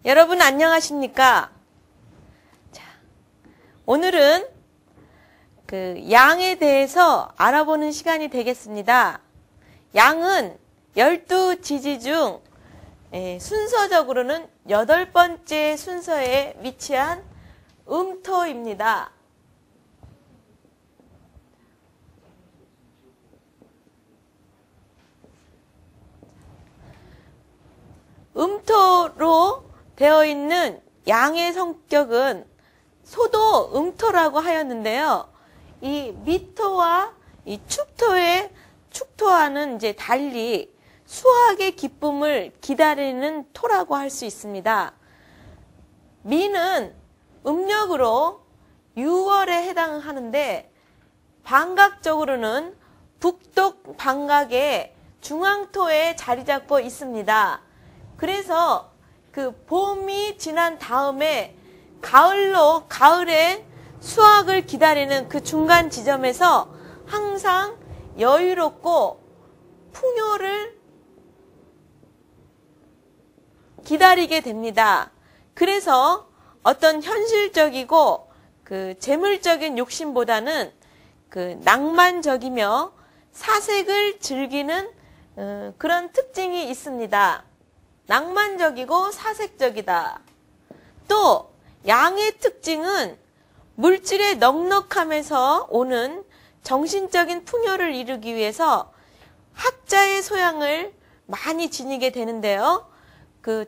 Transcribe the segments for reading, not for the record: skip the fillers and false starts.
여러분 안녕하십니까? 자, 오늘은 양에 대해서 알아보는 시간이 되겠습니다. 양은 12지지 중 순서적으로는 8번째 순서에 위치한 음토입니다. 음토로 되어 있는 양의 성격은 소도 음토라고 하였는데요. 이 미토와 이 축토와는 이제 달리 수확의 기쁨을 기다리는 토라고 할 수 있습니다. 미는 음력으로 6월에 해당하는데 방각적으로는 북독 방각의 중앙토에 자리 잡고 있습니다. 그래서 봄이 지난 다음에 가을에 수확을 기다리는 그 중간 지점에서 항상 여유롭고 풍요를 기다리게 됩니다. 그래서 어떤 현실적이고 재물적인 욕심보다는 낭만적이며 사색을 즐기는 그런 특징이 있습니다. 낭만적이고 사색적이다. 또 양의 특징은 물질의 넉넉함에서 오는 정신적인 풍요를 이루기 위해서 학자의 소양을 많이 지니게 되는데요.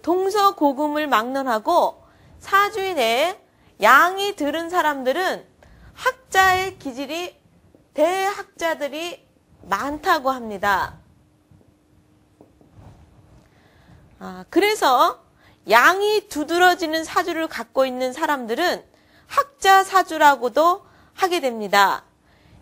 동서고금을 막론하고 사주인에 양이 들은 사람들은 학자의 기질이 대학자들이 많다고 합니다. 그래서 양이 두드러지는 사주를 갖고 있는 사람들은 학자 사주라고도 하게 됩니다.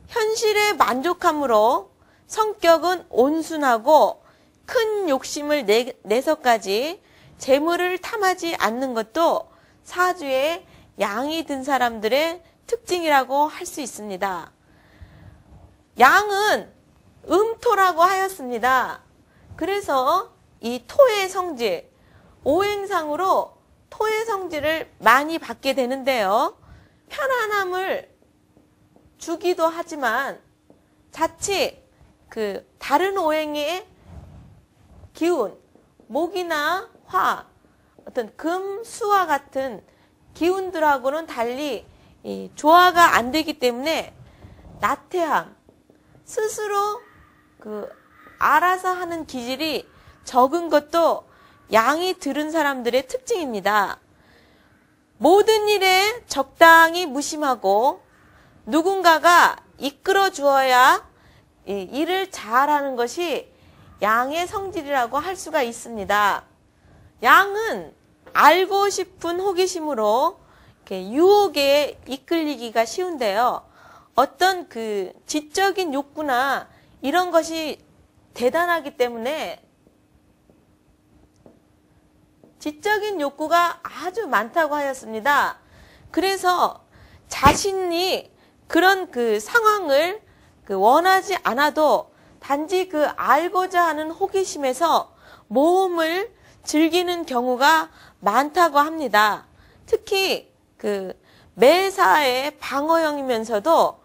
현실에 만족함으로 성격은 온순하고 큰 욕심을 내서까지 재물을 탐하지 않는 것도 사주에 양이 든 사람들의 특징이라고 할 수 있습니다. 양은 음토라고 하였습니다. 그래서 이 토의 성질, 오행상으로 토의 성질을 많이 받게 되는데요. 편안함을 주기도 하지만 자칫 다른 오행의 기운, 목이나 화, 어떤 금, 수와 같은 기운들하고는 달리 조화가 안 되기 때문에 나태함, 스스로 알아서 하는 기질이 적은 것도 양이 들은 사람들의 특징입니다. 모든 일에 적당히 무심하고 누군가가 이끌어 주어야 일을 잘하는 것이 양의 성질이라고 할 수가 있습니다. 양은 알고 싶은 호기심으로 유혹에 이끌리기가 쉬운데요. 어떤 지적인 욕구나 이런 것이 대단하기 때문에 지적인 욕구가 아주 많다고 하였습니다. 그래서 자신이 그런 상황을 원하지 않아도 단지 알고자 하는 호기심에서 모험을 즐기는 경우가 많다고 합니다. 특히 매사의 방어형이면서도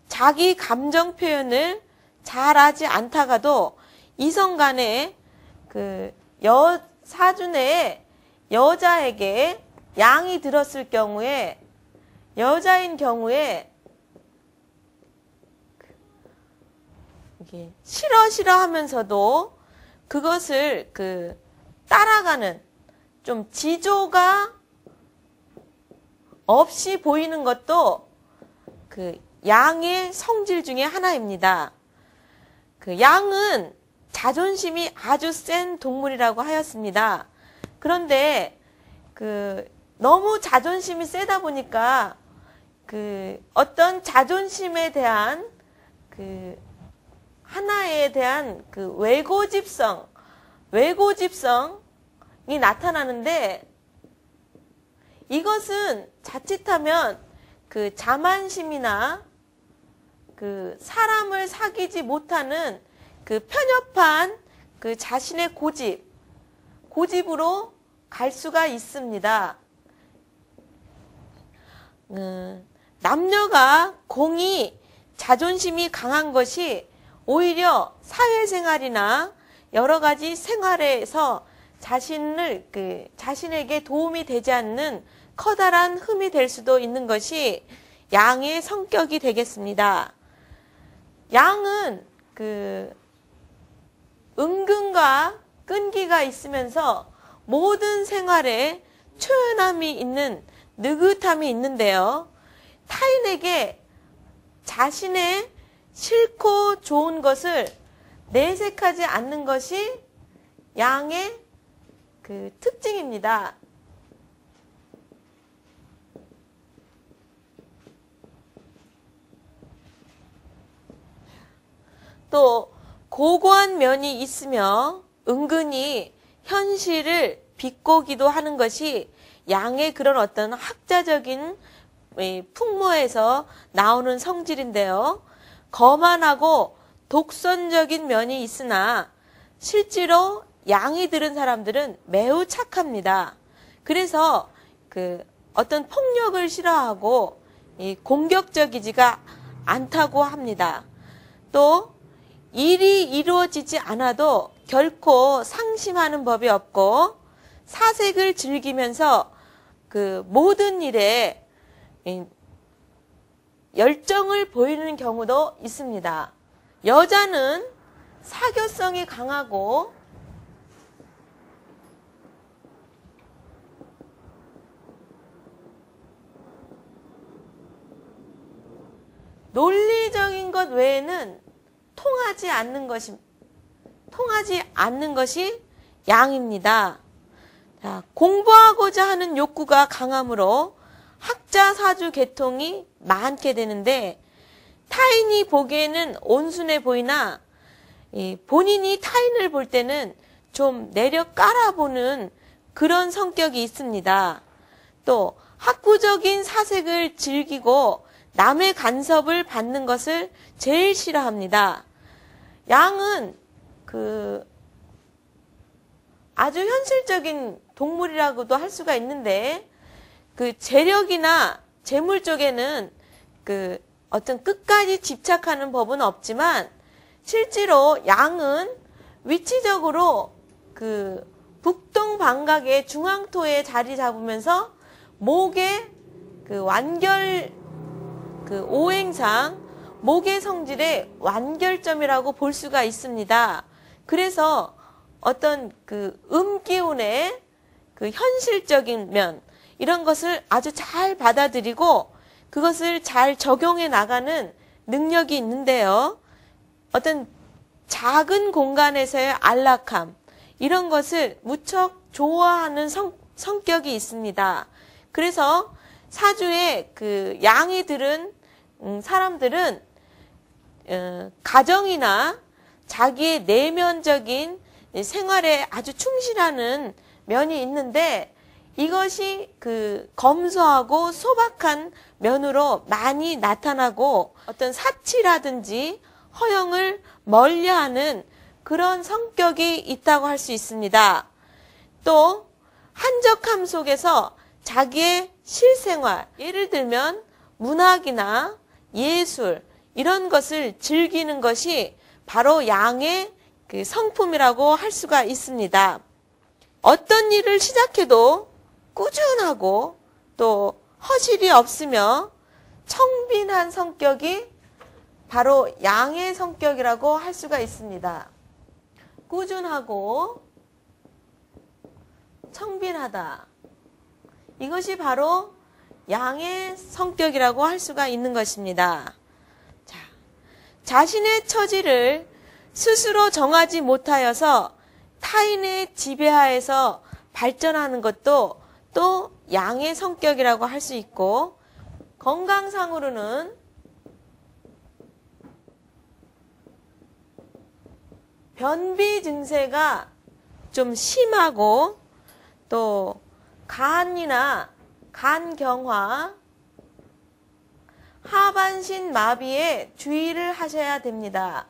자기 감정 표현을 잘하지 않다가도 이성 간에 사주 내에 여자에게 양이 들었을 경우에 여자인 경우에 싫어 하면서도 그것을 따라가는 좀 지조가 없이 보이는 것도 양의 성질 중에 하나입니다. 양은 자존심이 아주 센 동물이라고 하였습니다. 그런데 너무 자존심이 세다 보니까 어떤 자존심에 대한 하나에 대한 왜고집성이 나타나는데 이것은 자칫하면 자만심이나 사람을 사귀지 못하는 편협한 자신의 고집으로 갈 수가 있습니다. 남녀가 공이 자존심이 강한 것이 오히려 사회생활이나 여러 가지 생활에서 자신에게 도움이 되지 않는 커다란 흠이 될 수도 있는 것이 양의 성격이 되겠습니다. 양은 은근과 끈기가 있으면서 모든 생활에 초연함이 있는 느긋함이 있는데요. 타인에게 자신의 싫고 좋은 것을 내색하지 않는 것이 양의 특징입니다. 또 고고한 면이 있으며 은근히 현실을 비꼬기도 하는 것이 양의 그런 어떤 학자적인 풍모에서 나오는 성질인데요. 거만하고 독선적인 면이 있으나 실제로 양이 들은 사람들은 매우 착합니다. 그래서 어떤 폭력을 싫어하고 공격적이지가 않다고 합니다. 또 일이 이루어지지 않아도 결코 상심하는 법이 없고 사색을 즐기면서 모든 일에 열정을 보이는 경우도 있습니다. 여자는 사교성이 강하고 논리적인 것 외에는 통하지 않는 것이 양입니다. 자, 공부하고자 하는 욕구가 강하므로 학자 사주 계통이 많게 되는데 타인이 보기에는 온순해 보이나 본인이 타인을 볼 때는 좀 내려 깔아보는 그런 성격이 있습니다. 또 학구적인 사색을 즐기고 남의 간섭을 받는 것을 제일 싫어합니다. 양은 아주 현실적인 동물이라고도 할 수가 있는데 재력이나 재물 쪽에는 어떤 끝까지 집착하는 법은 없지만 실제로 양은 위치적으로 북동 방각의 중앙토에 자리 잡으면서 목의 오행상 목의 성질의 완결점이라고 볼 수가 있습니다. 그래서 어떤 음기운의 현실적인 면 이런 것을 아주 잘 받아들이고 그것을 잘 적용해 나가는 능력이 있는데요. 어떤 작은 공간에서의 안락함 이런 것을 무척 좋아하는 성격이 있습니다. 그래서 사주에 양이 들은 사람들은 가정이나 자기의 내면적인 생활에 아주 충실하는 면이 있는데 이것이 검소하고 소박한 면으로 많이 나타나고 어떤 사치라든지 허영을 멀리하는 그런 성격이 있다고 할 수 있습니다. 또 한적함 속에서 자기의 실생활, 예를 들면 문학이나 예술 이런 것을 즐기는 것이 바로 양의 성품이라고 할 수가 있습니다. 어떤 일을 시작해도 꾸준하고 또 허실이 없으며 청빈한 성격이 바로 양의 성격이라고 할 수가 있습니다. 꾸준하고 청빈하다. 이것이 바로 양의 성격이라고 할 수가 있는 것입니다. 자, 자신의 처지를 스스로 정하지 못하여서 타인의 지배하에서 발전하는 것도 또 양의 성격이라고 할 수 있고 건강상으로는 변비 증세가 좀 심하고 또 간이나 간경화, 하반신 마비에 주의를 하셔야 됩니다.